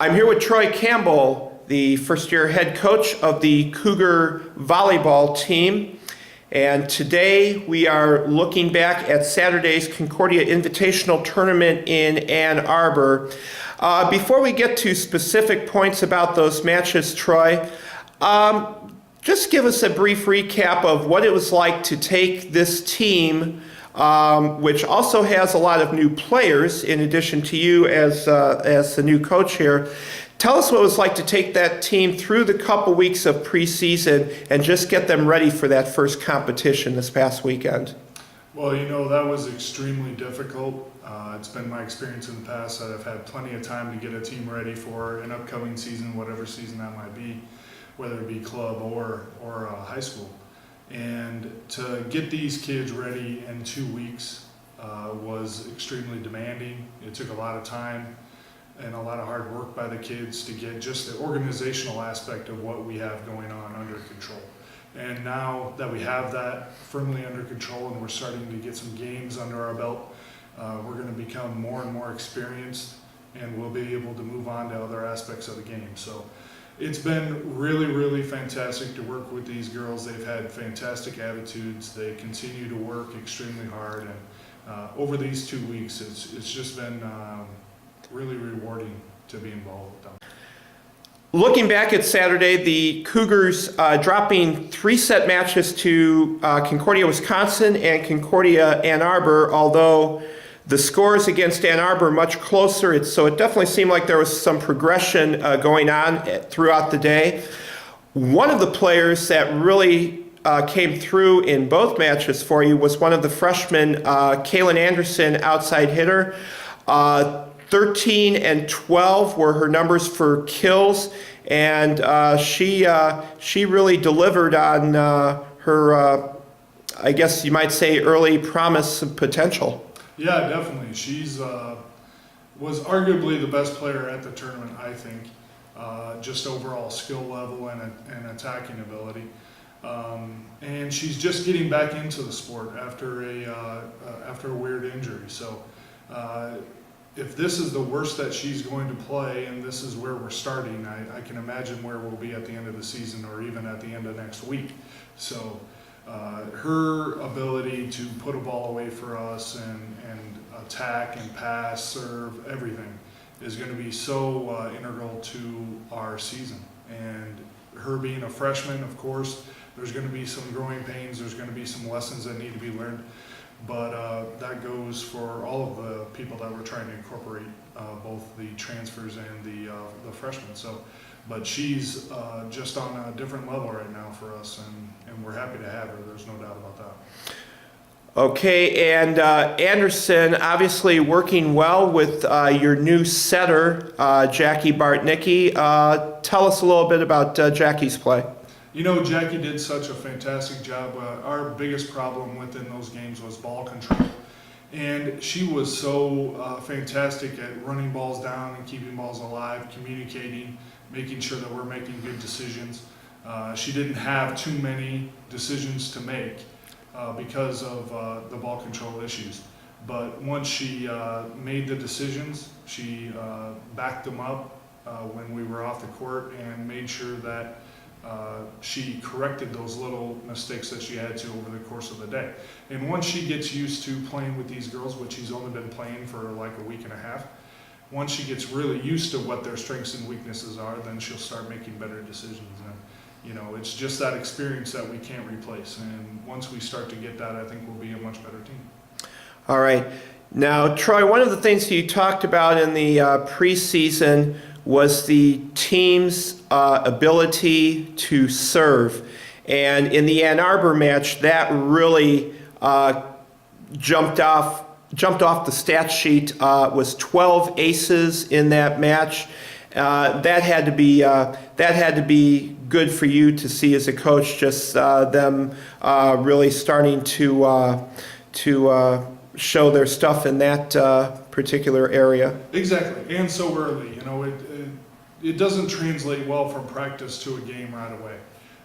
I'm here with Troy Campbell, the first-year head coach of the Cougar volleyball team. And today we are looking back at Saturday's Concordia Invitational Tournament in Ann Arbor. Before we get to specific points about those matches, Troy, just give us a brief recap of what it was like to take this team, which also has a lot of new players in addition to you as the new coach here. Tell us what it was like to take that team through the couple weeks of preseason and just get them ready for that first competition this past weekend. Well, you know, that was extremely difficult. It's been my experience in the past that I've had plenty of time to get a team ready for an upcoming season, whatever season that might be, whether it be club or high school. And to get these kids ready in 2 weeks was extremely demanding. It took a lot of time and a lot of hard work by the kids to get just the organizational aspect of what we have going on under control. And now that we have that firmly under control and we're starting to get some games under our belt, we're going to become more and more experienced, and we'll be able to move on to other aspects of the game. So it's been really, really fantastic to work with these girls. They've had fantastic attitudes. They continue to work extremely hard, and over these 2 weeks, it's just been really rewarding to be involved with them. Looking back at Saturday, the Cougars dropping 3-set matches to Concordia, Wisconsin and Concordia, Ann Arbor, although the scores against Ann Arbor are much closer, so it definitely seemed like there was some progression going on throughout the day. One of the players that really came through in both matches for you was one of the freshmen, Kaylin Anderson, outside hitter. 13 and 12 were her numbers for kills, and she really delivered on her, I guess you might say, early promise and potential. Yeah, definitely. She's was arguably the best player at the tournament, I think. Just overall skill level and attacking ability. And she's just getting back into the sport after a weird injury. So if this is the worst that she's going to play and this is where we're starting, I can imagine where we'll be at the end of the season or even at the end of next week. So her ability to put a ball away for us and attack and pass, serve, everything is going to be so integral to our season. And her being a freshman, of course, there's going to be some growing pains, there's going to be some lessons that need to be learned. But that goes for all of the people that we're trying to incorporate, both the transfers and the freshmen. So, but she's just on a different level right now for us, and we're happy to have her. There's no doubt about that. Okay, and Anderson obviously working well with your new setter, Jackie Bartnicki. Tell us a little bit about Jackie's play. You know, Jackie did such a fantastic job. Our biggest problem within those games was ball control. And she was so fantastic at running balls down and keeping balls alive, communicating, making sure that we're making good decisions. She didn't have too many decisions to make because of the ball control issues. But once she made the decisions, she backed them up when we were off the court and made sure that she corrected those little mistakes that she had to over the course of the day. And once she gets used to playing with these girls, which she's only been playing for like a week and a half, once she gets really used to what their strengths and weaknesses are, then she'll start making better decisions. And you know, it's just that experience that we can't replace. And once we start to get that, I think we'll be a much better team. All right. Now, Troy, one of the things you talked about in the preseason was the team's ability to serve. And in the Ann Arbor match, that really jumped off the stat sheet. Was 12 aces in that match. That had to be good for you to see as a coach. Just them really starting to show their stuff in that particular area. Exactly, and so early. You know, it doesn't translate well from practice to a game right away.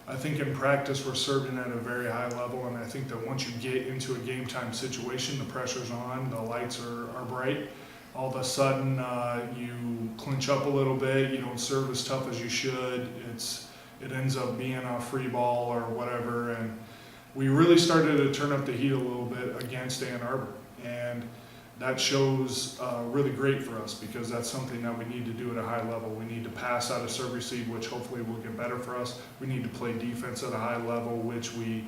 I think in practice we're serving at a very high level, and I think that once you get into a game time situation, the pressure's on, the lights are bright, all of a sudden you clinch up a little bit, you don't serve as tough as you should. It ends up being a free ball or whatever, and we really started to turn up the heat a little bit against Ann Arbor, and that shows really great for us because that's something that we need to do at a high level. We need to pass out of serve receive, which hopefully will get better for us. We need to play defense at a high level, which we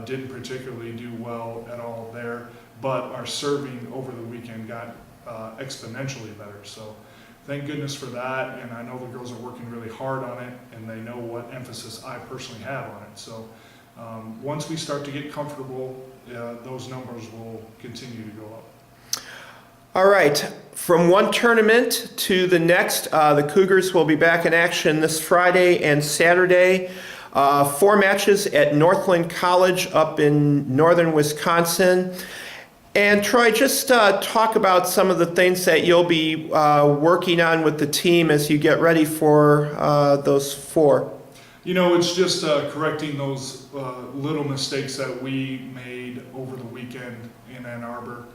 didn't particularly do well at all there, but our serving over the weekend got exponentially better. So thank goodness for that, and I know the girls are working really hard on it, and they know what emphasis I personally have on it. So once we start to get comfortable, those numbers will continue to go up. All right, from one tournament to the next, the Cougars will be back in action this Friday and Saturday. 4 matches at Northland College up in northern Wisconsin. And Troy, just talk about some of the things that you'll be working on with the team as you get ready for those 4. You know, it's just correcting those little mistakes that we made over the weekend in Ann Arbor.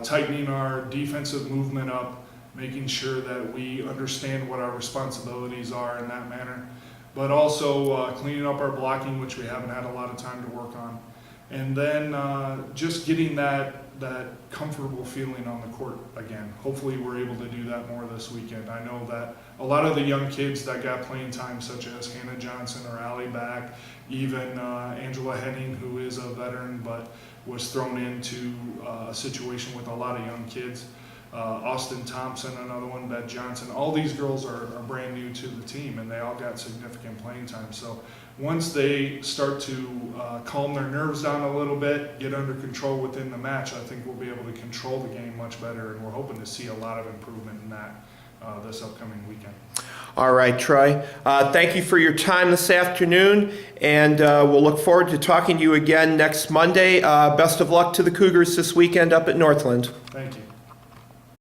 Tightening our defensive movement up, making sure that we understand what our responsibilities are in that manner, but also cleaning up our blocking, which we haven't had a lot of time to work on, and then just getting that comfortable feeling on the court again. Hopefully we're able to do that more this weekend. I know that a lot of the young kids that got playing time, such as Hannah Johnson or Allie Back, even Angela Henning, who is a veteran but was thrown into a situation with a lot of young kids. Austin Thompson, another one, Beth Johnson. All these girls are brand new to the team, and they all got significant playing time. So once they start to calm their nerves down a little bit, get under control within the match, I think we'll be able to control the game much better, and we're hoping to see a lot of improvement in that this upcoming weekend. All right, Troy. Thank you for your time this afternoon, and we'll look forward to talking to you again next Monday. Best of luck to the Cougars this weekend up at Northland. Thank you.